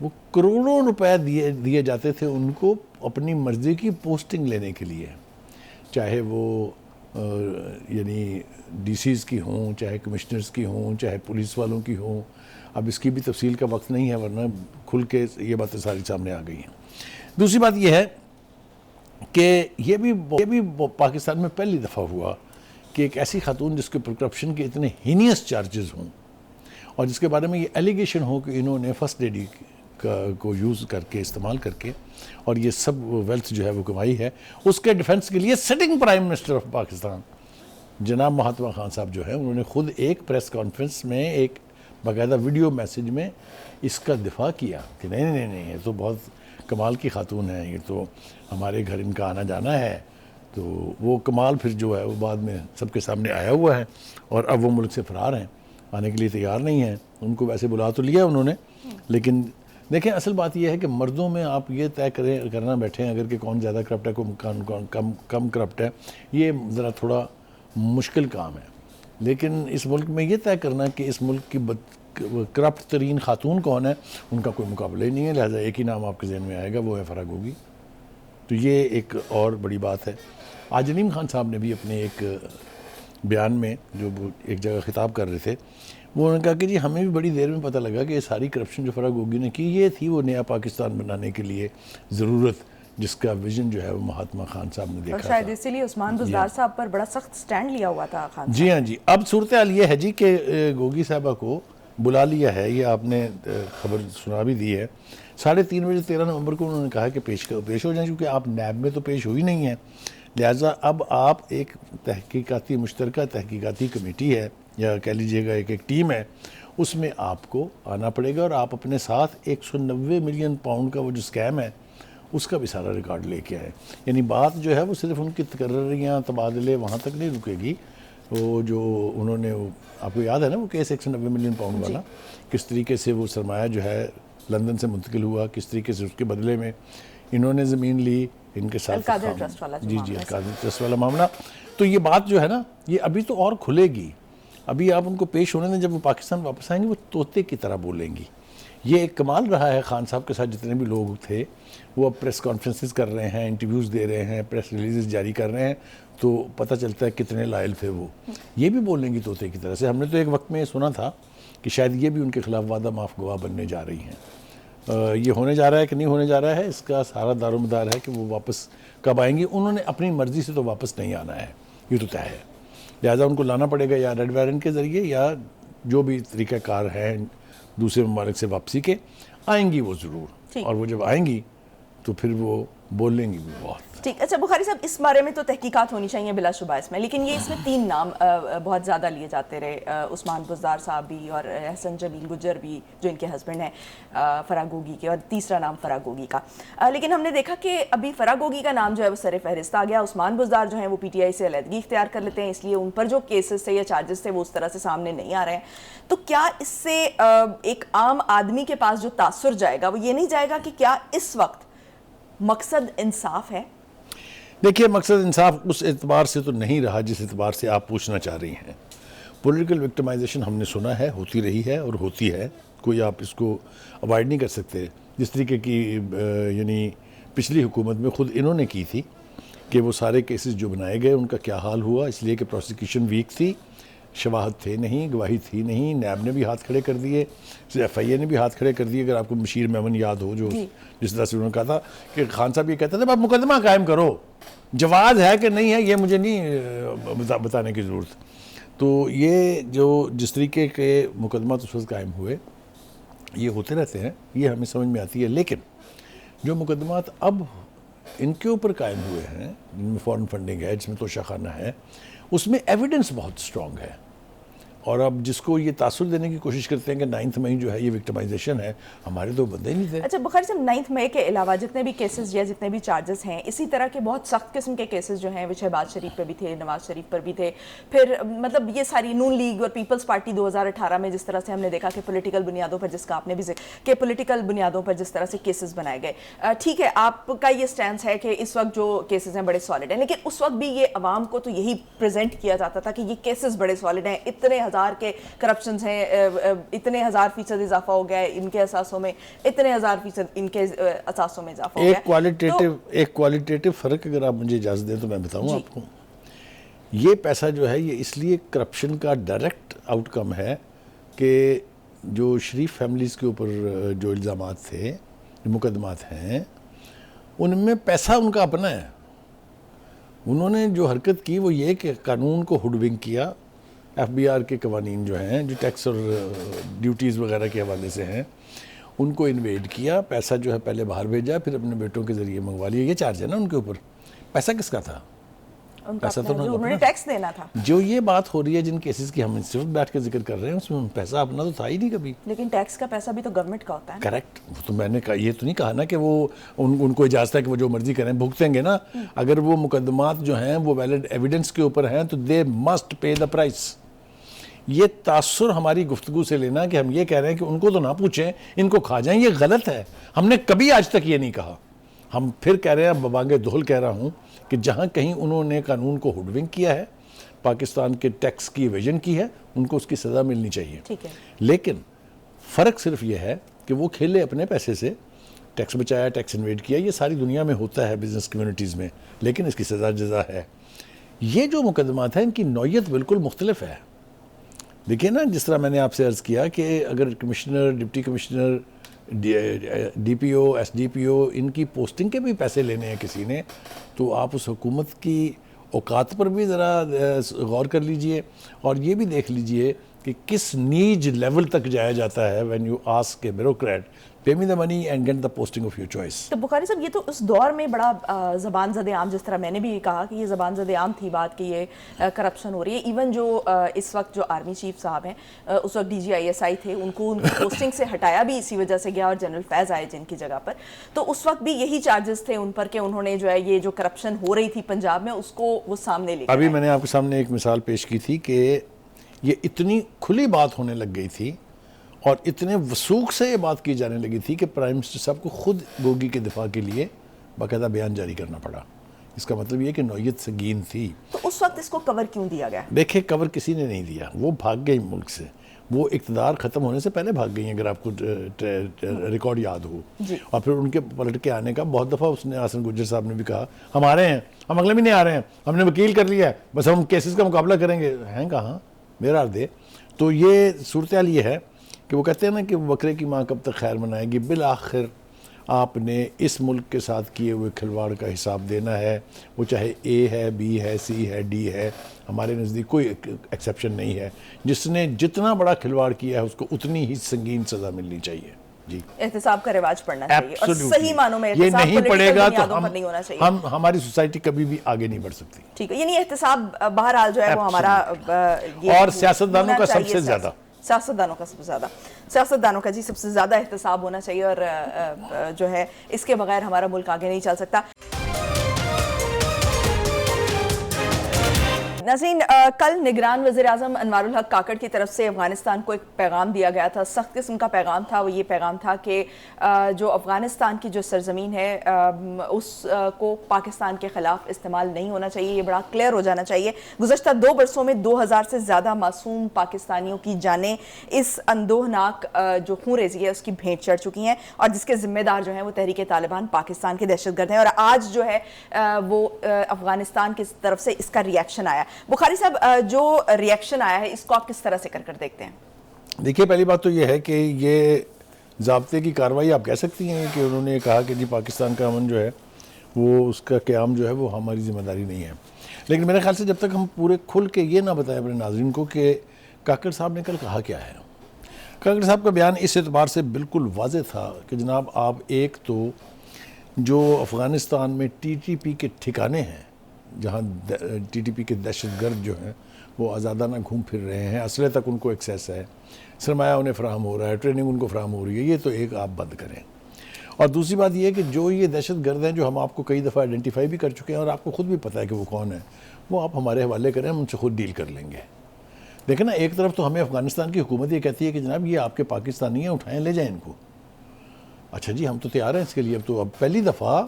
وہ کروڑوں روپے دیے جاتے تھے ان کو اپنی مرضی کی پوسٹنگ لینے کے لیے، چاہے وہ یعنی ڈی سیز کی ہوں، چاہے کمشنرز کی ہوں، چاہے پولیس والوں کی ہوں. اب اس کی بھی تفصیل کا وقت نہیں ہے، ورنہ کھل کے یہ باتیں ساری سامنے آ گئی ہیں. دوسری بات یہ ہے کہ یہ بھی پاکستان میں پہلی دفعہ ہوا کہ ایک ایسی خاتون جس کے اوپر کرپشن کے اتنے ہینیس چارجز ہوں اور جس کے بارے میں یہ ایلیگیشن ہو کہ انہوں نے فرسٹ لیڈی کو یوز کر کے، استعمال کر کے، اور یہ سب ویلتھ جو ہے وہ کمائی ہے، اس کے ڈیفنس کے لیے sitting prime minister of Pakistan جناب مہاتما خان صاحب جو ہیں، انہوں نے خود ایک پریس کانفرنس میں ایک باقاعدہ ویڈیو میسیج میں اس کا دفاع کیا کہ نہیں یہ تو بہت کمال کی خاتون ہے، یہ تو ہمارے گھر ان کا آنا جانا ہے. تو وہ کمال پھر جو ہے وہ بعد میں سب کے سامنے آیا ہوا ہے، اور اب وہ ملک سے فرار ہیں، آنے کے لیے تیار نہیں ہیں. ان کو ویسے بلا تو لیا انہوں نے، لیکن دیکھیں اصل بات یہ ہے کہ مردوں میں آپ یہ طے کرنا بیٹھے ہیں اگر کہ کون زیادہ کرپٹ ہے، کون کم کرپٹ ہے، یہ ذرا تھوڑا مشکل کام ہے. لیکن اس ملک میں یہ طے کرنا کہ اس ملک کی کرپٹ ترین خاتون کون ہے، ان کا کوئی مقابلہ ہی نہیں ہے. لہٰذا ایک ہی نام آپ کے ذہن میں آئے گا، وہ ہے فرح گوگی. تو یہ ایک اور بڑی بات ہے. آج علیم خان صاحب نے بھی اپنے ایک بیان میں جو ایک جگہ خطاب کر رہے تھے، وہ انہوں نے کہا کہ جی ہمیں بھی بڑی دیر میں پتہ لگا کہ یہ ساری کرپشن جو فرح گوگی نے کی، یہ تھی وہ نیا پاکستان بنانے کے لیے ضرورت، جس کا ویژن جو ہے وہ مہاتما خان صاحب نے دیکھا اور تھا. شاید اسی لیے عثمان بزدار صاحب پر بڑا سخت سٹینڈ لیا ہوا تھا خان صاحب. جی ہاں جی. اب صورتحال یہ ہے جی کہ گوگی صاحبہ کو بلا لیا ہے، یہ آپ نے خبر سنا بھی دی ہے. 3:30 بجے 13 نومبر کو انہوں نے کہا کہ پیش ہو جائیں، کیونکہ آپ نیب میں تو پیش ہوئی نہیں ہیں. لہٰذا اب آپ ایک مشترکہ تحقیقاتی کمیٹی ہے، یا کہہ لیجئے گا ایک ٹیم ہے، اس میں آپ کو آنا پڑے گا، اور آپ اپنے ساتھ 190 ملین پاؤنڈ کا وہ جو اسکیم ہے اس کا بھی سارا ریکارڈ لے کے آئے. یعنی بات جو ہے وہ صرف ان کی تقرریاں، تبادلے وہاں تک نہیں رکے گی. وہ جو انہوں نے، آپ کو یاد ہے نا وہ کیس 190 ملین پاؤنڈ والا، کس طریقے سے وہ سرمایہ جو ہے لندن سے منتقل ہوا، کس طریقے سے اس کے بدلے میں انہوں نے زمین لی ان کے ساتھ. القادر ٹرسٹ والا جی القادر ٹرسٹ والا معاملہ. تو یہ بات جو ہے نا یہ ابھی تو اور کھلے گی. ابھی آپ ان کو پیش ہونے دیں، جب وہ پاکستان واپس آئیں گے وہ طوطے کی طرح بولیں گی. یہ ایک کمال رہا ہے خان صاحب کے ساتھ، جتنے بھی لوگ تھے وہ اب پریس کانفرنسز کر رہے ہیں، انٹرویوز دے رہے ہیں، پریس ریلیزز جاری کر رہے ہیں، تو پتہ چلتا ہے کتنے لائل تھے وہ. یہ بھی بولیں گی طوطے کی طرح سے. ہم نے تو ایک وقت میں یہ سنا تھا کہ شاید یہ بھی ان کے خلاف وعدہ معاف گواہ بننے جا رہی ہیں. یہ ہونے جا رہا ہے کہ نہیں ہونے جا رہا ہے، اس کا سارا دار و مدار ہے کہ وہ واپس کب آئیں گی. انہوں نے اپنی مرضی سے تو واپس نہیں آنا ہے، یہ تو طے ہے. لہٰذا ان کو لانا پڑے گا یا ریڈ وارنٹ کے ذریعے، یا جو بھی طریقہ کار ہے دوسرے ممالک سے واپسی کے. آئیں گی وہ ضرور، اور وہ جب آئیں گی تو پھر وہ بولیں گی بھی بہت. ٹھیک. اچھا بخاری صاحب، اس بارے میں تو تحقیقات ہونی چاہیے بلا شبہ اس میں، لیکن یہ اس میں 3 نام بہت زیادہ لیے جاتے رہے، عثمان بزدار صاحب بھی اور احسن جمیل گجر بھی جو ان کے ہسبینڈ ہیں فرح گوگی کے، اور تیسرا نام فرح گوگی کا. لیکن ہم نے دیکھا کہ ابھی فرح گوگی کا نام جو ہے وہ سر فہرست آ گیا. عثمان بزدار جو ہیں وہ پی ٹی آئی سے علیحدگی اختیار کر لیتے ہیں، اس لیے ان پر جو کیسز تھے یا چارجز تھے وہ اس طرح سے سامنے نہیں آ رہے ہیں. تو کیا اس سے ایک عام آدمی کے پاس جو تاثر جائے گا وہ یہ نہیں جائے گا کہ کیا اس وقت مقصد انصاف ہے؟ دیکھیے مقصد انصاف اس اعتبار سے تو نہیں رہا جس اعتبار سے آپ پوچھنا چاہ رہی ہیں. پولیٹیکل وکٹمائزیشن ہم نے سنا ہے، ہوتی رہی ہے اور ہوتی ہے، کوئی آپ اس کو اوائڈ نہیں کر سکتے. جس طریقے کی یعنی پچھلی حکومت میں خود انہوں نے کی تھی کہ وہ سارے کیسز جو بنائے گئے ان کا کیا حال ہوا، اس لیے کہ پروسیکیوشن ویک تھی، شواہد تھے نہیں، گواہی تھی نہیں. نیب نے بھی ہاتھ کھڑے کر دیے، ایف آئی اے نے بھی ہاتھ کھڑے کر دیے. اگر آپ کو مشیر میمن یاد ہو جو جس طرح سے انہوں نے کہا تھا کہ خان صاحب یہ کہتے تھے آپ مقدمہ قائم کرو، جواز ہے کہ نہیں ہے یہ مجھے نہیں بتانے کی ضرورت. تو یہ جو جس طریقے کے مقدمات اس وقت قائم ہوئے یہ ہوتے رہتے ہیں، یہ ہمیں سمجھ میں آتی ہے. لیکن جو مقدمات اب ان کے اوپر قائم ہوئے ہیں، جن میں فورن فنڈنگ ہے، جس میں توشہ خانہ ہے، اس میں ایویڈنس بہت سٹرونگ ہے. اور اب جس کو یہ تاثر دینے کی کوشش کرتے ہیں کہ 9 مئی جو ہے یہ وکٹمائزیشن ہے، ہمارے تو بندے ہی نہیں تھے. اچھا بخاری صاحب، 9 مئی کے علاوہ جتنے بھی کیسز یا جتنے بھی چارجز ہیں، اسی طرح کے بہت سخت قسم کے کیسز جو ہیں وہ شہباز شریف پہ بھی تھے، نواز شریف پر بھی تھے. پھر مطلب یہ ساری نون لیگ اور پیپلز پارٹی 2018 میں جس طرح سے ہم نے دیکھا کہ پولیٹیکل بنیادوں پر، جس کا آپ نے بھی ذکر کہ پولیٹیکل بنیادوں پر جس طرح سے کیسز بنائے گئے. ٹھیک ہے، آپ کا یہ سٹینس ہے کہ اس وقت جو کیسز ہیں بڑے سالڈ ہیں، لیکن اس وقت بھی یہ عوام کو تو یہی پریزنٹ کیا جاتا تھا کہ یہ کیسز بڑے سالڈ ہیں، اتنے ہزار ہزار کے کرپشنز ہیں, اتنے 1000% اضافہ ہو گیا ہے ان کے اثاثوں میں, اتنے 1000% ان کے اثاثوں میں اضافہ ہو گیا ہے. ایک کوالٹیٹیو فرق اگر آپ مجھے اجازت دیں تو میں بتاؤں آپ کو. یہ پیسہ جو ہے یہ اس لیے کرپشن کا ڈائریکٹ آؤٹ کم ہے کہ جو شریف فیملیز کے اوپر جو الزامات تھے, جو مقدمات ہیں, ان میں پیسہ ان کا اپنا ہے. انہوں نے جو حرکت کی وہ یہ کہ قانون کو ہوڈ کیا. ایف بی آر کے قوانین جو ہیں, جو ٹیکس اور ڈیوٹیز وغیرہ کے حوالے سے ہیں, ان کو انویڈ کیا. پیسہ جو ہے پہلے باہر بھیجا, پھر اپنے بیٹوں کے ذریعے منگوا لیا. یہ چارج ہے نا ان کے اوپر. پیسہ کس کا تھا؟ پیسہ تو انہوں نے ٹیکس دینا تھا. جو یہ بات ہو رہی ہے جن کیسز کی ہم صرف بیٹھ کے ذکر کر رہے ہیں, اس میں پیسہ اپنا تو تھا ہی نہیں کبھی. لیکن ٹیکس کا پیسہ بھی تو گورنمنٹ کا ہوتا ہے. کریکٹ. تو میں نے کہا, یہ تو نہیں کہا نا کہ وہ ان کو اجازت ہے کہ وہ جو مرضی کریں, بھگتیں گے نا. اگر وہ مقدمات جو ہیں وہ ویلڈ ایویڈنس کے اوپر ہیں تو they must pay the price. یہ تاثر ہماری گفتگو سے لینا کہ ہم یہ کہہ رہے ہیں کہ ان کو تو نہ پوچھیں, ان کو کھا جائیں, یہ غلط ہے. ہم نے کبھی آج تک یہ نہیں کہا. ہم پھر کہہ رہے ہیں, ببانگ دہل کہہ رہا ہوں, کہ جہاں کہیں انہوں نے قانون کو ہوڈ کیا ہے, پاکستان کے ٹیکس کی ایویژن کی ہے, ان کو اس کی سزا ملنی چاہیے. ٹھیک ہے. لیکن فرق صرف یہ ہے کہ وہ کھیلے اپنے پیسے سے, ٹیکس بچایا, ٹیکس انویڈ کیا. یہ ساری دنیا میں ہوتا ہے بزنس کمیونٹیز میں, لیکن اس کی سزا جزا ہے. یہ جو مقدمات ہیں ان کی نوعیت بالکل مختلف ہے. دیکھیں نا, جس طرح میں نے آپ سے عرض کیا کہ اگر commissioner, deputy commissioner, D P O, S D P O, ان کی پوسٹنگ کے بھی پیسے لینے ہیں کسی نے, تو آپ اس حکومت کی اوقات پر بھی ذرا غور کر لیجئے, اور یہ بھی دیکھ لیجئے کہ کس نیج لیول تک جایا جاتا ہے when you ask a bureaucrat pay me the money and get the posting of your choice. تو بخاری صاحب, یہ تو اس دور میں بڑا زبان زد عام, جس طرح میں نے بھی کہا کہ یہ زبان زد عام تھی بات کہ یہ کرپشن ہو رہی ہے. ایون جو اس وقت جو آرمی چیف صاحب ہیں, اس وقت D G I S I تھے, ان کو ان کی پوسٹنگ سے ہٹایا بھی اسی وجہ سے گیا, اور جنرل فیض آئے جن کی جگہ پر. تو اس وقت بھی یہی چارجز تھے ان پر کہ انہوں نے جو ہے یہ جو کرپشن ہو رہی تھی پنجاب میں, اس کو وہ سامنے لے. ابھی میں نے آپ کے سامنے ایک مثال پیش کی تھی کہ یہ اتنی کھلی بات ہونے لگ گئی تھی اور اتنے وثوق سے یہ بات کی جانے لگی تھی کہ پرائم منسٹر صاحب کو خود گوگی کے دفاع کے لیے باقاعدہ بیان جاری کرنا پڑا. اس کا مطلب یہ کہ نوعیت سنگین تھی. تو اس وقت اس کو کور کیوں دیا گیا؟ دیکھیں, کور کسی نے نہیں دیا. وہ بھاگ گئی ملک سے, وہ اقتدار ختم ہونے سے پہلے بھاگ گئی ہیں, اگر آپ کو ریکارڈ یاد ہو. اور پھر ان کے پلٹ کے آنے کا بہت دفعہ اس نے, حسن گجر صاحب نے بھی کہا, ہم آ رہے ہیں, ہم اگلے مہینے آ رہے ہیں, ہم نے وکیل کر لیا ہے, بس ہم کیسز کا مقابلہ کریں گے. ہیں کہاں میرا دے. تو یہ صورتحال یہ ہے کہ وہ کہتے ہیں نا کہ بکرے کی ماں کب تک خیر منائے گی. بالآخر آپ نے اس ملک کے ساتھ کیے ہوئے کھلواڑ کا حساب دینا ہے, وہ چاہے اے ہے, بی ہے, سی ہے, ڈی ہے. ہمارے نزدیک کوئی ایکسیپشن نہیں ہے. جس نے جتنا بڑا کھلواڑ کیا ہے اس کو اتنی ہی سنگین سزا ملنی چاہیے. جی, احتساب کا رواج پڑنا چاہیے, اور صحیح معنوں میں یہ احتساب نہیں پڑے گا تو نہیں ہونا چاہیے. ہماری سوسائٹی کبھی بھی آگے نہیں بڑھ سکتی. ٹھیک ہے, یعنی احتساب بہرحال جو ہے وہ ہمارا, اور سیاستدانوں کا سب سے زیادہ, سیاستدانوں کا جی سب سے زیادہ احتساب ہونا چاہیے, اور جو ہے اس کے بغیر ہمارا ملک آگے نہیں چل سکتا. ناظرین, کل نگران وزیراعظم انوار الحق کاکڑ کی طرف سے افغانستان کو ایک پیغام دیا گیا تھا. سخت قسم کا پیغام تھا. وہ یہ پیغام تھا کہ جو افغانستان کی جو سرزمین ہے اس کو پاکستان کے خلاف استعمال نہیں ہونا چاہیے. یہ بڑا کلیئر ہو جانا چاہیے. گزشتہ 2 برسوں میں 2000 سے زیادہ معصوم پاکستانیوں کی جانیں اس اندوہناک جو خون ریزی ہے اس کی بھینٹ چڑھ چکی ہیں, اور جس کے ذمہ دار جو ہیں وہ تحریک طالبان پاکستان کے دہشت گرد ہیں. اور آج جو ہے وہ افغانستان کی طرف سے اس کا ریئیکشن آیا. بخاری صاحب, جو ریئیکشن آیا ہے اس کو آپ کس طرح سے کر دیکھتے ہیں؟ دیکھیے, پہلی بات تو یہ ہے کہ یہ ضابطے کی کارروائی آپ کہہ سکتی ہیں کہ انہوں نے کہا کہ جی پاکستان کا امن جو ہے وہ, اس کا قیام جو ہے وہ ہماری ذمہ داری نہیں ہے. لیکن میرے خیال سے جب تک ہم پورے کھل کے یہ نہ بتائیں اپنے ناظرین کو کہ کاکڑ صاحب نے کل کہا کیا ہے. کاکڑ صاحب کا بیان اس اعتبار سے بالکل واضح تھا کہ جناب آپ, ایک تو جو افغانستان میں ٹی ٹی پی کے ٹھکانے ہیں, جہاں ٹی ٹی پی کے دہشت گرد جو ہیں وہ آزادانہ گھوم پھر رہے ہیں, اسلحے تک ان کو ایکسیس ہے, سرمایہ انہیں فراہم ہو رہا ہے, ٹریننگ ان کو فراہم ہو رہی ہے, یہ تو ایک آپ بند کریں. اور دوسری بات یہ ہے کہ جو یہ دہشت گرد ہیں جو ہم آپ کو کئی دفعہ آئیڈینٹیفائی بھی کر چکے ہیں اور آپ کو خود بھی پتہ ہے کہ وہ کون ہے, وہ آپ ہمارے حوالے کریں, ہم ان سے خود ڈیل کر لیں گے. دیکھیں نا, ایک طرف تو ہمیں افغانستان کی حکومت یہ کہتی ہے کہ جناب یہ آپ کے پاکستانی ہیں, اٹھائیں لے جائیں ان کو. اچھا جی, ہم تو تیار ہیں اس کے لیے. اب تو پہلی دفعہ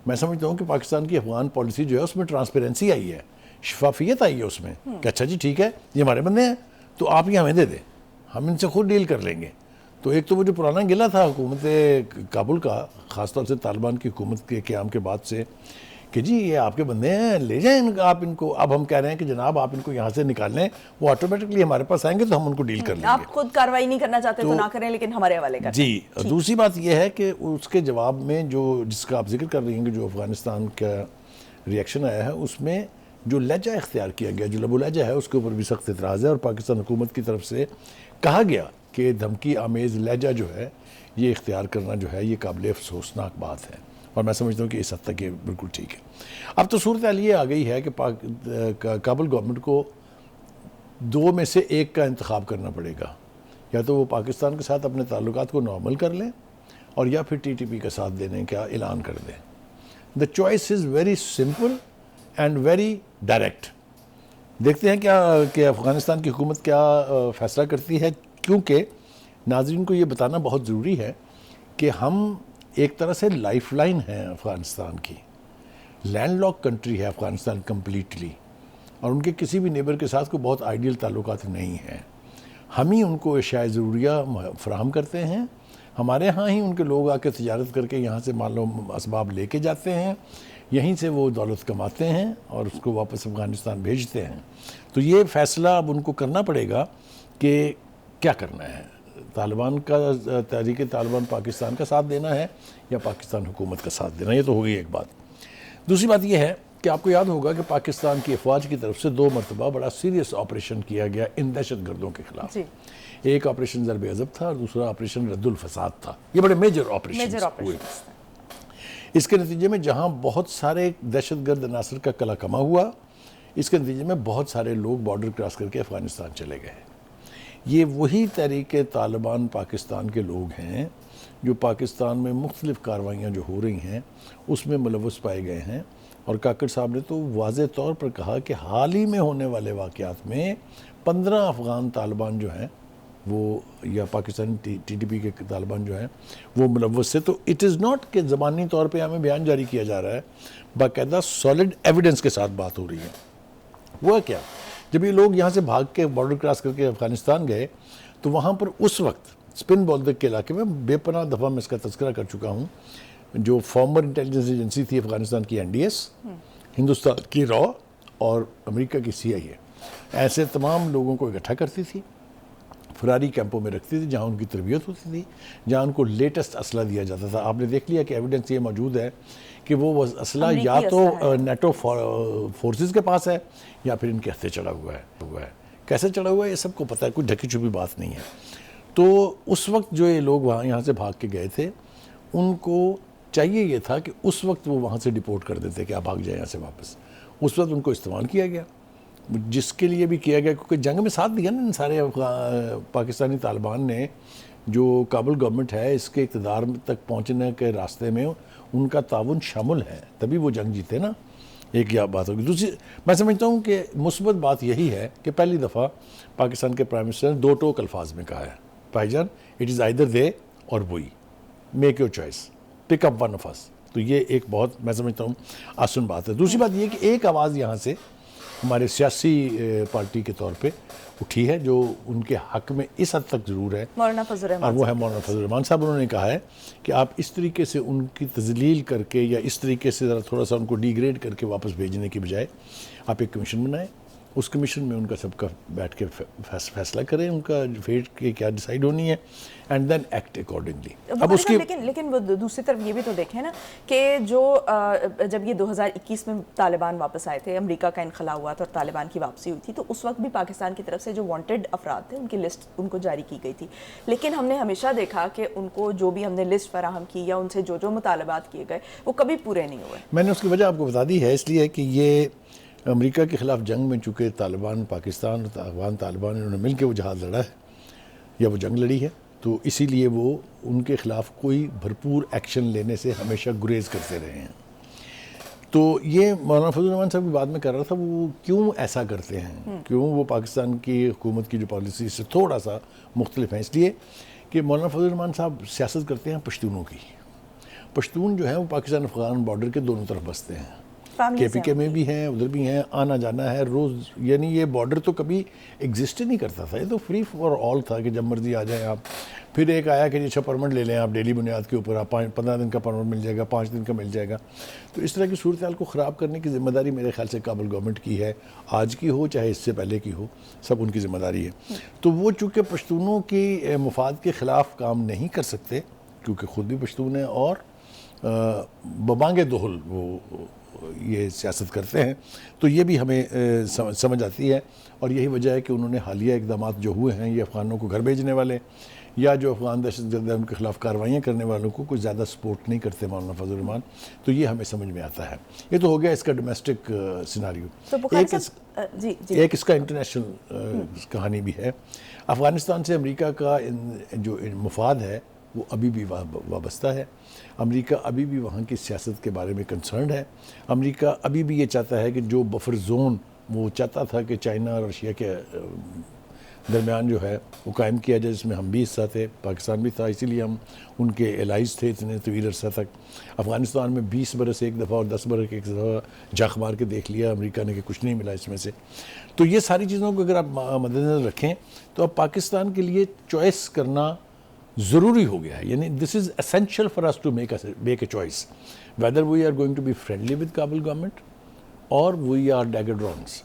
میں سمجھتا ہوں کہ پاکستان کی افغان پالیسی جو ہے اس میں ٹرانسپیرنسی آئی ہے, شفافیت آئی ہے اس میں, کہ اچھا جی ٹھیک ہے, یہ ہمارے بندے ہیں, تو آپ یہ ہمیں دے دیں, ہم ان سے خود ڈیل کر لیں گے. تو ایک تو وہ جو پرانا گلہ تھا حکومت کابل کا, خاص طور سے طالبان کی حکومت کے قیام کے بعد سے, کہ جی یہ آپ کے بندے ہیں, لے جائیں آپ ان کو. اب ہم کہہ رہے ہیں کہ جناب آپ ان کو یہاں سے نکال لیں, وہ آٹومیٹکلی ہمارے پاس آئیں گے تو ہم ان کو ڈیل کر لیں گے. آپ خود کارروائی نہیں کرنا چاہتے تو نہ کریں, لیکن ہمارے حوالے کریں. جی. دوسری بات یہ ہے کہ اس کے جواب میں جس کا آپ ذکر کر رہی ہیں کہ جو افغانستان کا ریئیکشن آیا ہے, اس میں جو لہجہ اختیار کیا گیا, جو لب و لہجہ ہے, اس کے اوپر بھی سخت اعتراض ہے. اور پاکستان حکومت کی طرف سے کہا گیا کہ دھمکی آمیز لہجہ جو ہے یہ اختیار کرنا جو ہے یہ قابل افسوسناک بات ہے. اور میں سمجھتا ہوں کہ اس حد تک یہ بالکل ٹھیک ہے. اب تو صورتحال یہ آ گئی ہے کہ کابل گورنمنٹ کو دو میں سے ایک کا انتخاب کرنا پڑے گا. یا تو وہ پاکستان کے ساتھ اپنے تعلقات کو نارمل کر لیں, اور یا پھر ٹی ٹی پی کا ساتھ دینے کا اعلان کر دیں. The choice is very simple and very direct. دیکھتے ہیں کہ افغانستان کی حکومت کیا فیصلہ کرتی ہے, کیونکہ ناظرین کو یہ بتانا بہت ضروری ہے کہ ہم ایک طرح سے لائف لائن ہیں افغانستان کی. لینڈ لاک کنٹری ہے افغانستان کمپلیٹلی, اور ان کے کسی بھی نیبر کے ساتھ کوئی بہت آئیڈیل تعلقات نہیں ہیں. ہم ہی ان کو اشیاء ضروریہ فراہم کرتے ہیں, ہمارے ہاں ہی ان کے لوگ آ کے تجارت کر کے یہاں سے مال و اسباب لے کے جاتے ہیں, یہیں سے وہ دولت کماتے ہیں اور اس کو واپس افغانستان بھیجتے ہیں. تو یہ فیصلہ اب ان کو کرنا پڑے گا کہ کیا کرنا ہے. طالبان کا, تحریک طالبان پاکستان کا ساتھ دینا ہے یا پاکستان حکومت کا ساتھ دینا. یہ تو ہو گئی ایک بات. دوسری بات یہ ہے کہ آپ کو یاد ہوگا کہ پاکستان کی افواج کی طرف سے 2 مرتبہ بڑا سیریس آپریشن کیا گیا ان دہشت گردوں کے خلاف. ایک آپریشن ضرب عضب تھا اور دوسرا آپریشن رد الفساد تھا. یہ بڑے میجر آپریشن ہوئے. اس کے نتیجے میں جہاں بہت سارے دہشت گرد عناصر کا کلا کما ہوا, اس کے نتیجے میں بہت سارے لوگ بارڈر کراس کر کے افغانستان چلے گئے. یہ وہی تحریک طالبان پاکستان کے لوگ ہیں جو پاکستان میں مختلف کارروائیاں جو ہو رہی ہیں اس میں ملوث پائے گئے ہیں. اور کاکڑ صاحب نے تو واضح طور پر کہا کہ حال ہی میں ہونے والے واقعات میں 15 افغان طالبان جو ہیں وہ, یا پاکستانی ٹی ٹی پی کے طالبان جو ہیں وہ ملوث سے. تو اٹ از ناٹ کہ زبانی طور پہ ہمیں بیان جاری کیا جا رہا ہے, باقاعدہ سالڈ ایویڈنس کے ساتھ بات ہو رہی ہے. وہ کیا, جب یہ لوگ یہاں سے بھاگ کے بارڈر کراس کر کے افغانستان گئے تو وہاں پر اس وقت سپن بولدک کے علاقے میں بے پناہ دفعہ میں اس کا تذکرہ کر چکا ہوں, جو فارمر انٹیلیجنس ایجنسی تھی افغانستان کی NDS, ہندوستان کی را اور امریکہ کی CIA, ایسے تمام لوگوں کو اکٹھا کرتی تھی, فراری کیمپوں میں رکھتی تھی جہاں ان کی تربیت ہوتی تھی, جہاں ان کو لیٹسٹ اسلحہ دیا جاتا تھا. آپ نے دیکھ لیا کہ ایویڈنس یہ موجود ہے کہ وہ اسلحہ یا تو نیٹو فورسز کے پاس ہے یا پھر ان کے ہتھے چڑھا ہوا ہے. کیسے چڑھا ہوا ہے یہ سب کو پتہ ہے, کوئی ڈھکی چھپی بات نہیں ہے. تو اس وقت جو یہ لوگ یہاں سے بھاگ کے گئے تھے ان کو چاہیے یہ تھا کہ اس وقت وہ وہاں سے ڈپورٹ کر دیتے کہ آپ بھاگ جائیں یہاں سے واپس. اس وقت ان کو استعمال کیا گیا, جس کے لیے بھی کیا گیا کیونکہ جنگ میں ساتھ دیا نا ان سارے پاکستانی طالبان نے. جو کابل گورنمنٹ ہے اس کے اقتدار تک پہنچنے کے راستے میں ان کا تعاون شامل ہے, تبھی وہ جنگ جیتے نا. ایک یہ بات ہوگی. دوسری میں سمجھتا ہوں کہ مثبت بات یہی ہے کہ پہلی دفعہ پاکستان کے پرائم منسٹر نے 2 ٹوک الفاظ میں کہا ہے, بھائی جان اٹ از آئیدر دے اور وہی, make your choice, pick up one of us. تو یہ ایک بہت میں سمجھتا ہوں آسان بات ہے. دوسری بات یہ کہ ایک آواز یہاں سے ہمارے سیاسی پارٹی کے طور پہ اٹھی ہے جو ان کے حق میں اس حد تک ضرور ہے, مولانا فضل الرحمان, اور وہ ہے مولانا فضل الرحمان صاحب. انہوں نے کہا ہے کہ آپ اس طریقے سے ان کی تذلیل کر کے یا اس طریقے سے ذرا تھوڑا سا ان کو ڈی گریڈ کر کے واپس بھیجنے کی بجائے آپ ایک کمیشن بنائیں, اس کمیشن میں ان کا سب کا بیٹھ کے فیصلہ کریں, ان کا فیٹ کے کیا ڈیسائیڈ ہونی ہے, اینڈ دین ایکٹ اکارڈنگلی. اب اس کی لیکن وہ دوسری طرف یہ بھی تو دیکھیں نا کہ جو جب یہ 2021 میں طالبان واپس آئے تھے, امریکہ کا انخلا ہوا تھا اور طالبان کی واپسی ہوئی تھی, تو اس وقت بھی پاکستان کی طرف سے جو وانٹڈ افراد تھے ان کی لسٹ ان کو جاری کی گئی تھی. لیکن ہم نے ہمیشہ دیکھا کہ ان کو جو بھی ہم نے لسٹ فراہم کی یا ان سے جو مطالبات کیے گئے وہ کبھی پورے نہیں ہوئے. میں نے اس کی وجہ آپ کو بتا دی ہے, اس لیے کہ یہ امریکہ کے خلاف جنگ میں چونکہ طالبان پاکستان اور افغان طالبان انہوں نے مل کے وہ جہاد لڑا ہے یا وہ جنگ لڑی ہے, تو اسی لیے وہ ان کے خلاف کوئی بھرپور ایکشن لینے سے ہمیشہ گریز کرتے رہے ہیں. تو یہ مولانا فضل الرحمان صاحب کی بات میں کر رہا تھا, وہ کیوں ایسا کرتے ہیں, کیوں وہ پاکستان کی حکومت کی جو پالیسی سے تھوڑا سا مختلف ہیں. اس لیے کہ مولانا فضل الرحمان صاحب سیاست کرتے ہیں پشتونوں کی. پشتون جو ہیں وہ پاکستان افغان بارڈر کے دونوں طرف بستے ہیں, کے پی کے میں بھی ہیں, ادھر بھی ہیں, آنا جانا ہے روز. یعنی یہ بارڈر تو کبھی ایگزسٹ ہی نہیں کرتا تھا, یہ تو فری فار آل تھا کہ جب مرضی آ جائیں آپ. پھر ایک آیا کہ اچھا پرمنٹ لے لیں آپ ڈیلی بنیاد کے اوپر, آپ 15 دن کا پرمنٹ مل جائے گا, 5 دن کا مل جائے گا. تو اس طرح کی صورتحال کو خراب کرنے کی ذمہ داری میرے خیال سے کابل گورنمنٹ کی ہے, آج کی ہو چاہے اس سے پہلے کی ہو, سب ان کی ذمہ داری ہے. تو وہ چونکہ پشتونوں کی مفاد کے خلاف کام نہیں کر سکتے کیونکہ خود بھی پشتون ہیں اور ببانگ دہل وہ یہ سیاست کرتے ہیں, تو یہ بھی ہمیں سمجھ آتی ہے. اور یہی وجہ ہے کہ انہوں نے حالیہ اقدامات جو ہوئے ہیں یہ افغانوں کو گھر بھیجنے والے یا جو افغان دہشت گرد ہیں ان کے خلاف کارروائیاں کرنے والوں کو کچھ زیادہ سپورٹ نہیں کرتے مولانا فضل الرحمان. تو یہ ہمیں سمجھ میں آتا ہے. یہ تو ہو گیا اس کا ڈومیسٹک سیناریو. ایک اس کا انٹرنیشنل کہانی بھی ہے. افغانستان سے امریکہ کا جو مفاد ہے وہ ابھی بھی وابستہ ہے. امریکہ ابھی بھی وہاں کی سیاست کے بارے میں کنسرنڈ ہے. امریکہ ابھی بھی یہ چاہتا ہے کہ جو بفر زون وہ چاہتا تھا کہ چائنا اور رشیا کے درمیان جو ہے وہ قائم کیا جائے, جس میں ہم بھی حصہ تھے, پاکستان بھی تھا, اسی لیے ہم ان کے الائز تھے اتنے طویل عرصہ تک. افغانستان میں 20 برس ایک دفعہ اور 10 برس ایک دفعہ جاخ مار کے دیکھ لیا امریکہ نے کہ کچھ نہیں ملا اس میں سے. تو یہ ساری چیزوں کو اگر آپ مد نظر رکھیں تو اب پاکستان کے لیے چوائس کرنا ضروری ہو گیا ہے. یعنی this is essential for us to make a choice whether we are going to be friendly with Kabul government or we are ڈیگڈرونس.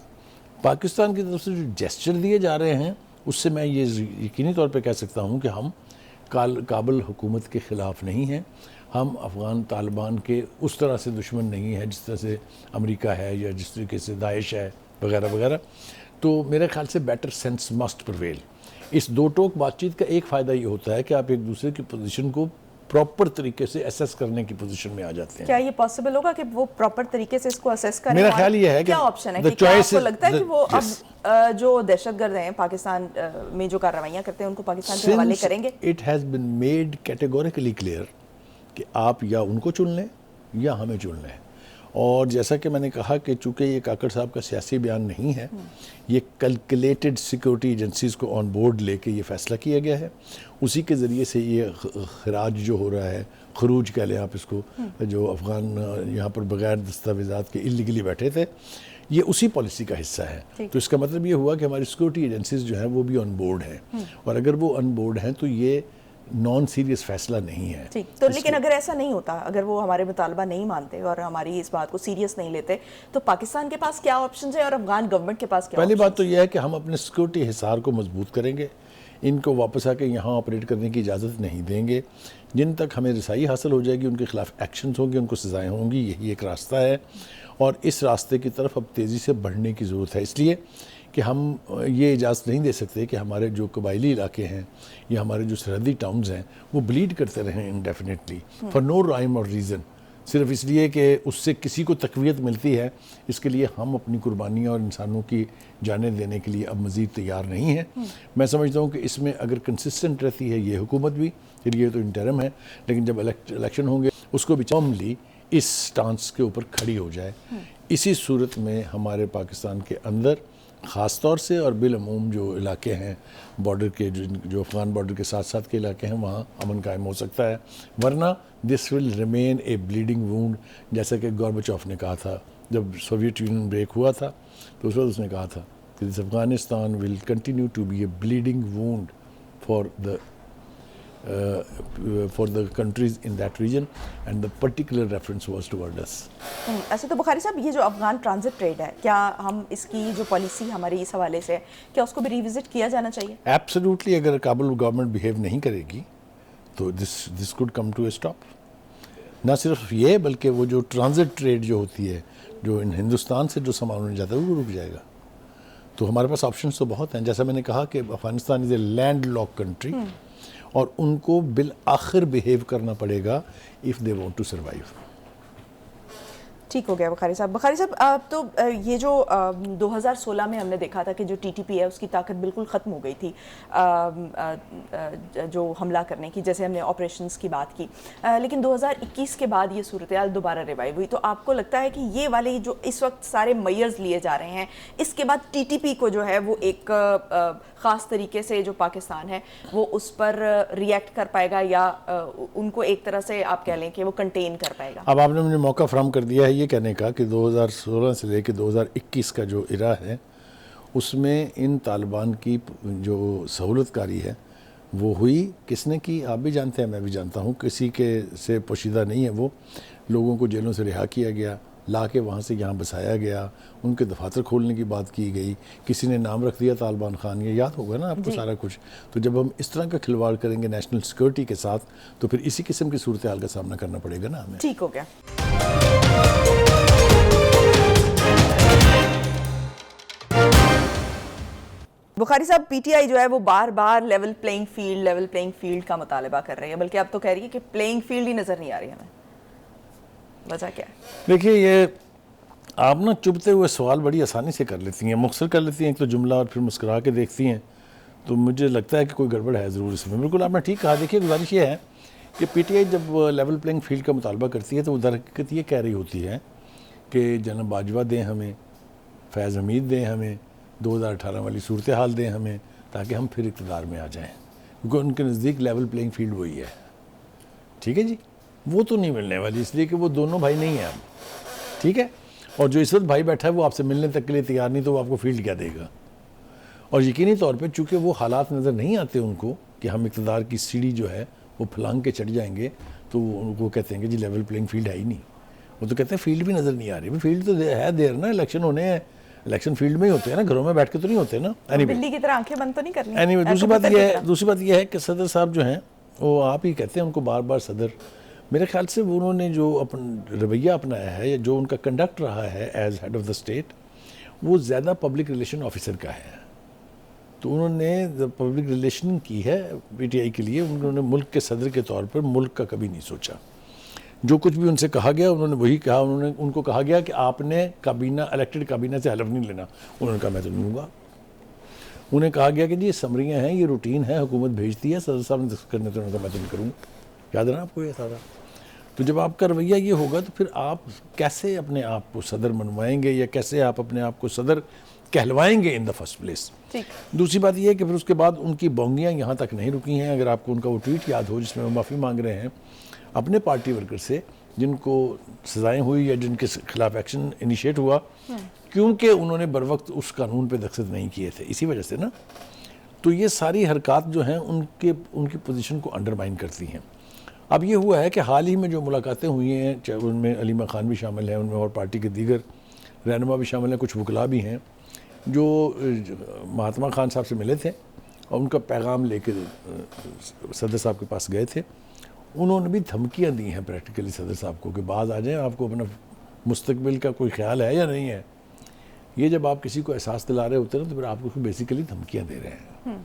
Pakistan کی طرف سے جو جیسچر دیے جا رہے ہیں اس سے میں یہ یقینی طور پہ کہہ سکتا ہوں کہ ہم کابل حکومت کے خلاف نہیں ہیں. ہم افغان طالبان کے اس طرح سے دشمن نہیں ہیں جس طرح سے امریکہ ہے یا جس طریقے سے داعش ہے وغیرہ وغیرہ. تو میرے خیال سے بیٹر سینس مسٹ پرویل. اس دو ٹوک بات چیت کا ایک فائدہ یہ ہوتا ہے کہ آپ ایک دوسرے کی پوزیشن کو پراپر طریقے سے اسیس کرنے کی پوزیشن میں آ جاتے ہیں. کیا یہ پاسبل ہوگا کہ وہ پراپر طریقے سے اس کو اسیس کریں؟ میرا خیال یہ ہے کہ کیا آپشن ہے کہ آپ کو لگتا ہے کہ وہ اب جو دہشت گرد ہیں پاکستان میں جو کارروائیاں کرتے ہیں ان کو پاکستان کے حوالے کریں گے؟ It has been made categorically clear کہ آپ یا ان کو چن لیں یا ہمیں چن لیں. اور جیسا کہ میں نے کہا کہ چونکہ یہ کاکڑ صاحب کا سیاسی بیان نہیں ہے, یہ کیلکولیٹڈ سیکورٹی ایجنسیز کو آن بورڈ لے کے یہ فیصلہ کیا گیا ہے. اسی کے ذریعے سے یہ خراج جو ہو رہا ہے, خروج کہہ لیں آپ اس کو, جو افغان یہاں پر بغیر دستاویزات کے اللیگلی بیٹھے تھے, یہ اسی پالیسی کا حصہ ہے. تو اس کا مطلب یہ ہوا کہ ہماری سیکورٹی ایجنسیز جو ہیں وہ بھی آن بورڈ ہیں, اور اگر وہ آن بورڈ ہیں تو یہ نان سیریس فیصلہ نہیں ہے. تو لیکن اگر ایسا نہیں ہوتا, اگر وہ ہمارے مطالبہ نہیں مانتے اور ہماری اس بات کو سیریس نہیں لیتے, تو پاکستان کے پاس کیا آپشنز ہیں اور افغان گورنمنٹ کے پاس کیا؟ پہلی بات تو یہ ہے کہ ہم اپنے سیکورٹی حصار کو مضبوط کریں گے, ان کو واپس آ کے یہاں آپریٹ کرنے کی اجازت نہیں دیں گے. جن تک ہمیں رسائی حاصل ہو جائے گی ان کے خلاف ایکشنز ہوں گے, ان کو سزائیں ہوں گی. یہی ایک راستہ ہے اور اس راستے کی طرف اب تیزی سے بڑھنے کی ضرورت ہے. اس لیے کہ ہم یہ اجازت نہیں دے سکتے کہ ہمارے جو قبائلی علاقے ہیں یا ہمارے جو سرحدی ٹاؤنز ہیں وہ بلیڈ کرتے رہیں انڈیفینیٹلی فار نو رائم اور ریزن, صرف اس لیے کہ اس سے کسی کو تقویت ملتی ہے. اس کے لیے ہم اپنی قربانیاں اور انسانوں کی جانیں دینے کے لیے اب مزید تیار نہیں ہیں. میں سمجھتا ہوں کہ اس میں اگر کنسسٹنٹ رہتی ہے یہ حکومت بھی, پھر یہ تو انٹرم ہے, لیکن جب الیکشن ہوں گے اس کو بھی فارملی اس سٹانس کے اوپر کھڑی ہو جائے. اسی صورت میں ہمارے پاکستان کے اندر خاص طور سے اور بالعموم جو علاقے ہیں بارڈر کے, جو افغان بارڈر کے ساتھ ساتھ کے علاقے ہیں, وہاں امن قائم ہو سکتا ہے. ورنہ this will remain a bleeding wound, جیسا کہ گورباچوف نے کہا تھا جب سوویت یونین بریک ہوا تھا تو اس وقت اس نے کہا تھا کہ this Afghanistan will continue to be a bleeding wound for the countries in that region, and the particular reference was toward us. ایسے تو بخاری صاحب یہ جو افغان ٹرانزٹ ٹریڈ ہے, کیا ہم اس کی جو پالیسی ہماری اس حوالے سے کیا اس کو بھی ریوزٹ کیا جانا چاہیے؟ ایبسلیوٹلی. اگر کابل گورنمنٹ بہیو نہیں کرے گی تو this could come to a stop. نہ صرف یہ بلکہ وہ جو ٹرانزٹ ٹریڈ جو ہوتی ہے, جو ہندوستان سے جو سامان ہونے جاتا ہے وہ رک جائے گا. تو ہمارے پاس آپشنس تو بہت ہیں. جیسا میں نے کہا کہ افغانستان از اے لینڈ لاک کنٹری, اور ان کو بالآخر بیہیو کرنا پڑے گا if they want to survive. ٹھیک ہو گیا بخاری صاحب. بخاری صاحب تو یہ جو 2016 میں ہم نے دیکھا تھا کہ جو ٹی ٹی پی ہے اس کی طاقت بالکل ختم ہو گئی تھی جو حملہ کرنے کی, جیسے ہم نے آپریشنز کی بات کی, لیکن 2021 کے بعد یہ صورتحال دوبارہ ریوائیو ہوئی. تو آپ کو لگتا ہے کہ یہ والے جو اس وقت سارے میئرز لیے جا رہے ہیں, اس کے بعد ٹی ٹی پی کو جو ہے وہ ایک خاص طریقے سے جو پاکستان ہے وہ اس پر ریئیکٹ کر پائے گا, یا ان کو ایک طرح سے آپ کہہ لیں کہ وہ کنٹین کر پائے گا؟ اب آپ نے مجھے موقع فراہم کر دیا ہے یہ کہنے کا کہ 2016 سے لے کے 2021 کا جو ایرا ہے اس میں ان طالبان کی جو سہولت کاری ہے وہ ہوئی کس نے کی؟ آپ بھی جانتے ہیں، میں بھی جانتا ہوں، کسی کے سے پوشیدہ نہیں ہے وہ. لوگوں کو جیلوں سے رہا کیا گیا، لا کے وہاں سے یہاں بسایا گیا، ان کے دفاتر کھولنے کی بات کی گئی، کسی نے نام رکھ دیا طالبان خان. یہ یاد ہوگا نا آپ کو سارا کچھ. تو جب ہم اس طرح کا کھلواڑ کریں گے نیشنل سیکورٹی کے ساتھ تو پھر اسی قسم کی صورتحال کا سامنا کرنا پڑے گا نا ہمیں. ٹھیک ہو گیا. بخاری صاحب، پی ٹی آئی جو ہے وہ بار بار لیول پلینگ فیلڈ کا مطالبہ کر رہی ہے، بلکہ اب تو کہہ رہی ہے کہ پلینگ فیلڈ ہی نظر نہیں آ رہی ہمیں. وجہ کیا ہے؟ دیکھیے، یہ آپ نا چبھتے ہوئے سوال بڑی آسانی سے کر لیتی ہیں، مختصر کر لیتی ہیں ایک تو جملہ اور پھر مسکرا کے دیکھتی ہیں. تو مجھے لگتا ہے کہ کوئی گڑبڑ ہے ضرور اس میں. بالکل آپ نے ٹھیک کہا. دیکھیے، گزارش یہ ہے کہ پی ٹی آئی جب لیول پلینگ فیلڈ کا مطالبہ کرتی ہے تو وہ در حقیقت یہ کہہ رہی ہوتی ہے کہ جناب باجوہ دیں ہمیں، فیض حمید دیں ہمیں، 2018 والی صورتحال دیں ہمیں، تاکہ ہم پھر اقتدار میں آ جائیں. کیونکہ ان کے نزدیک لیول پلینگ فیلڈ وہی ہے. ٹھیک ہے جی، وہ تو نہیں ملنے والی، اس لیے کہ وہ دونوں بھائی نہیں ہیں اب. ٹھیک ہے. اور جو اس وقت بھائی بیٹھا ہے وہ آپ سے ملنے تک کے لیے تیار نہیں، تو وہ آپ کو فیلڈ کیا دے گا؟ اور یقینی طور پہ چونکہ وہ حالات نظر نہیں آتے ان کو کہ ہم اقتدار کی سیڑھی جو ہے وہ پھلانگ کے چڑھ جائیں گے، تو ان کو کہتے ہیں کہ جی لیول پلینگ فیلڈ ہے ہی نہیں. وہ تو کہتے ہیں فیلڈ بھی نظر نہیں آ رہی. فیلڈ تو ہے دیر نا، الیکشن ہونے ہیں، الیکشن فیلڈ میں ہی ہوتے ہیں نا، گھروں میں بیٹھ کے تو نہیں ہوتے نا. بلی کی طرح آنکھیں بند تو نہیں کرنی. دوسری بات یہ ہے کہ صدر صاحب جو ہیں وہ آپ ہی کہتے ہیں ان کو بار بار صدر. میرے خیال سے انہوں نے جو رویہ اپنایا ہے یا جو ان کا کنڈکٹ رہا ہے as head of the state, وہ زیادہ پبلک ریلیشن آفیسر کا ہے. تو انہوں نے پبلک ریلیشن کی ہے پی ٹی آئی کے لیے. انہوں نے ملک کے صدر کے طور پر ملک کا کبھی نہیں سوچا. جو کچھ بھی ان سے کہا گیا انہوں نے وہی کہا. ان کو کہا گیا کہ آپ نے کابینہ، الیکٹڈ کابینہ سے حلف نہیں لینا. انہوں نے کہا میں تو نہیں لوں گا. انہیں کہا گیا کہ جی یہ سمریاں ہیں، یہ روٹین ہے، حکومت بھیجتی ہے، صدر صاحب نے دستخط کرنے تو انہوں نے کہا میں تو نہیں کروں گا. یاد ہے نا آپ کو یہ سارا. تو جب آپ کا رویہ یہ ہوگا تو پھر آپ کیسے اپنے آپ کو صدر منوائیں گے یا کیسے آپ اپنے آپ کو صدر کہلوائیں گے ان دا فرسٹ پلیس. دوسری بات یہ ہے کہ پھر اس کے بعد ان کی بونگیاں یہاں تک نہیں رکی ہیں. اگر آپ کو ان کا وہ ٹویٹ یاد ہو جس میں وہ معافی مانگ رہے ہیں اپنے پارٹی ورکر سے جن کو سزائیں ہوئی یا جن کے خلاف ایکشن انیشیٹ ہوا کیونکہ انہوں نے بروقت اس قانون پہ دستخط نہیں کیے تھے، اسی وجہ سے نا. تو یہ ساری حرکات جو ہیں ان کی پوزیشن کو انڈرمائن کرتی ہیں. اب یہ ہوا ہے کہ حال ہی میں جو ملاقاتیں ہوئی ہیں، چاہے ان میں علیمہ خان بھی شامل ہیں، ان میں اور پارٹی کے دیگر رہنما بھی شامل ہیں، کچھ وکلاء بھی ہیں جو مہاتما خان صاحب سے ملے تھے اور ان کا پیغام لے کے صدر صاحب کے پاس گئے تھے. انہوں نے بھی دھمکیاں دی ہیں پریکٹیکلی صدر صاحب کو کہ باز آ جائیں، آپ کو اپنا مستقبل کا کوئی خیال ہے یا نہیں ہے. یہ جب آپ کسی کو احساس دلا رہے ہوتے ہیں تو پھر آپ کو بیسیکلی دھمکیاں دے رہے ہیں.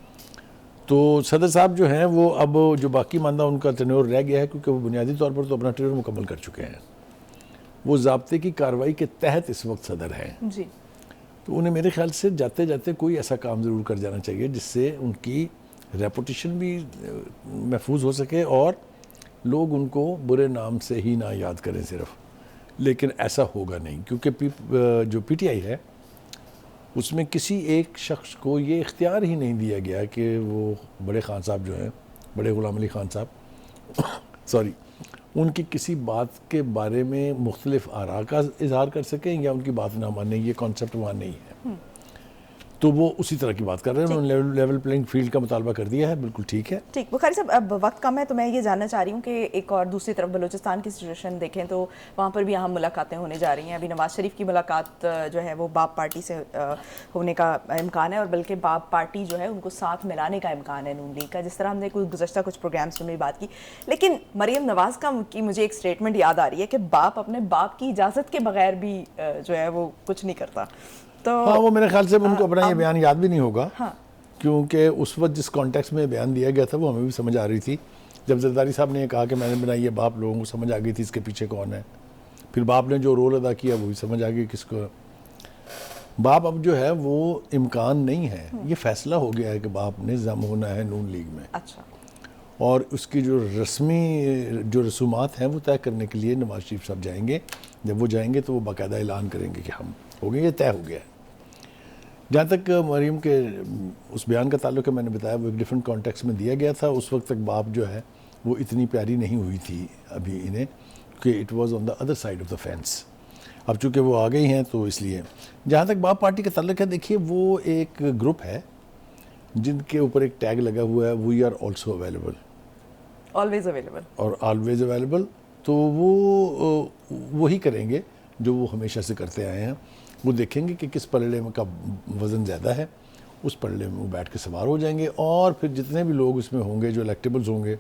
تو صدر صاحب جو ہیں وہ اب جو باقی ماندہ ان کا ٹینیور رہ گیا ہے کیونکہ وہ بنیادی طور پر تو اپنا ٹینیور مکمل کر چکے ہیں. وہ ضابطے کی کارروائی کے تحت اس وقت صدر ہیں. جی. تو انہیں میرے خیال سے جاتے جاتے کوئی ایسا کام ضرور کر جانا چاہیے جس سے ان کی ریپوٹیشن بھی محفوظ ہو سکے اور لوگ ان کو برے نام سے ہی نہ یاد کریں صرف. لیکن ایسا ہوگا نہیں کیونکہ جو پی ٹی آئی ہے اس میں کسی ایک شخص کو یہ اختیار ہی نہیں دیا گیا کہ وہ بڑے خان صاحب جو ہیں، بڑے غلام علی خان صاحب ان کی کسی بات کے بارے میں مختلف آراء کا اظہار کر سکیں یا ان کی بات نہ مانیں. یہ کانسیپٹ وہاں نہیں ہے. تو وہ اسی طرح کی بات کر رہے ہیں. انہوں نے لیول پلینگ فیلڈ کا مطالبہ کر دیا ہے. بالکل ٹھیک ہے. ٹھیک. بخاری صاحب، اب وقت کم ہے تو میں یہ جاننا چاہ رہی ہوں کہ ایک اور دوسری طرف بلوچستان کی سچویشن دیکھیں تو وہاں پر بھی اہم ملاقاتیں ہونے جا رہی ہیں. ابھی نواز شریف کی ملاقات جو ہے وہ باپ پارٹی سے ہونے کا امکان ہے، اور بلکہ باپ پارٹی جو ہے ان کو ساتھ ملانے کا امکان ہے نون لیگ کا، جس طرح ہم نے گزشتہ کچھ پروگرامس میں بھی بات کی. لیکن مریم نواز کی مجھے ایک اسٹیٹمنٹ یاد آ رہی ہے کہ باپ اپنے باپ کی اجازت کے بغیر بھی جو ہے وہ کچھ نہیں کرتا. تو ہاں، وہ میرے خیال سے ان کو اپنا یہ بیان یاد بھی نہیں ہوگا. کیونکہ اس وقت جس کانٹیکس میں بیان دیا گیا تھا وہ ہمیں بھی سمجھ آ رہی تھی. جب زرداری صاحب نے یہ کہا کہ میں نے بنائی ہے باپ، لوگوں کو سمجھ آ گئی تھی اس کے پیچھے کون ہے. پھر باپ نے جو رول ادا کیا وہ بھی سمجھ آ گئی کس کو. باپ اب جو ہے وہ امکان نہیں ہے، یہ فیصلہ ہو گیا ہے کہ باپ نے ضم ہونا ہے نون لیگ میں. اچھا. اور اس کی جو رسمی جو رسومات ہیں وہ طے کرنے کے لیے نواز شریف صاحب جائیں گے. جب وہ جائیں گے تو وہ باقاعدہ اعلان کریں گے کہ ہم ہو گئے، یہ طے ہو گیا ہے. جہاں تک مریم کے اس بیان کا تعلق ہے، میں نے بتایا وہ ایک ڈیفرنٹ کانٹیکس میں دیا گیا تھا. اس وقت تک باپ جو ہے وہ اتنی پیاری نہیں ہوئی تھی ابھی انہیں، کہ it was on the other side of the fans. اب چونکہ وہ آ گئی ہیں تو اس لیے جہاں تک باب پارٹی کا تعلق ہے، دیکھیے وہ ایک گروپ ہے جن کے اوپر ایک ٹیگ لگا ہوا ہے we are also available, always available, اور آلویز اویلیبل. تو وہ وہی کریں گے جو وہ ہمیشہ سے کرتے آئے ہیں. وہ دیکھیں گے کہ کس پلڑے میں کا وزن زیادہ ہے، اس پلڑے میں وہ بیٹھ کے سوار ہو جائیں گے، اور پھر جتنے بھی لوگ اس میں ہوں گے جو الیکٹیبلز ہوں گے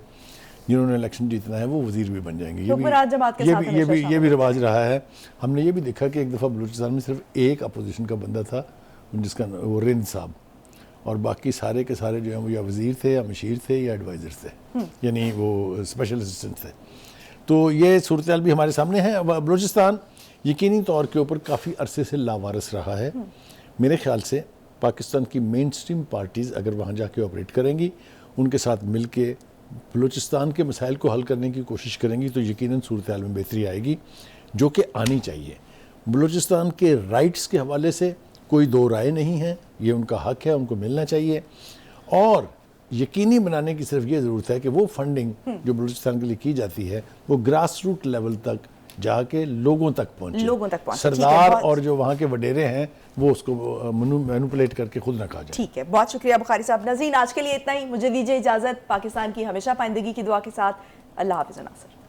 جنہوں نے الیکشن جیتنا ہے وہ وزیر بھی بن جائیں گے. یہ بھی رواج رہا ہے. ہم نے یہ بھی دیکھا کہ ایک دفعہ بلوچستان میں صرف ایک اپوزیشن کا بندہ تھا جس کا وہ رند صاحب، اور باقی سارے کے سارے جو ہیں وہ یا وزیر تھے یا مشیر تھے یا ایڈوائزر تھے، یعنی وہ اسپیشل اسسٹنٹ تھے. تو یہ صورتحال بھی ہمارے سامنے ہے. بلوچستان یقینی طور کے اوپر کافی عرصے سے لاوارث رہا ہے. میرے خیال سے پاکستان کی مین سٹریم پارٹیز اگر وہاں جا کے آپریٹ کریں گی، ان کے ساتھ مل کے بلوچستان کے مسائل کو حل کرنے کی کوشش کریں گی، تو یقیناً صورتحال میں بہتری آئے گی، جو کہ آنی چاہیے. بلوچستان کے رائٹس کے حوالے سے کوئی دو رائے نہیں ہے، یہ ان کا حق ہے، ان کو ملنا چاہیے. اور یقینی بنانے کی صرف یہ ضرورت ہے کہ وہ فنڈنگ جو بلوچستان کے لیے کی جاتی ہے وہ گراس روٹ لیول تک جا کے لوگوں تک پہنچے. سردار اور جو وہاں کے وڈیرے ہیں وہ اس کو مینوپولیٹ کر کے خود نہ کہا جائے. ٹھیک ہے، بہت شکریہ بخاری صاحب. ناظرین آج کے لیے اتنا ہی، مجھے دیجیے اجازت. پاکستان کی ہمیشہ پائندگی کی دعا کے ساتھ اللہ حافظ ناصر.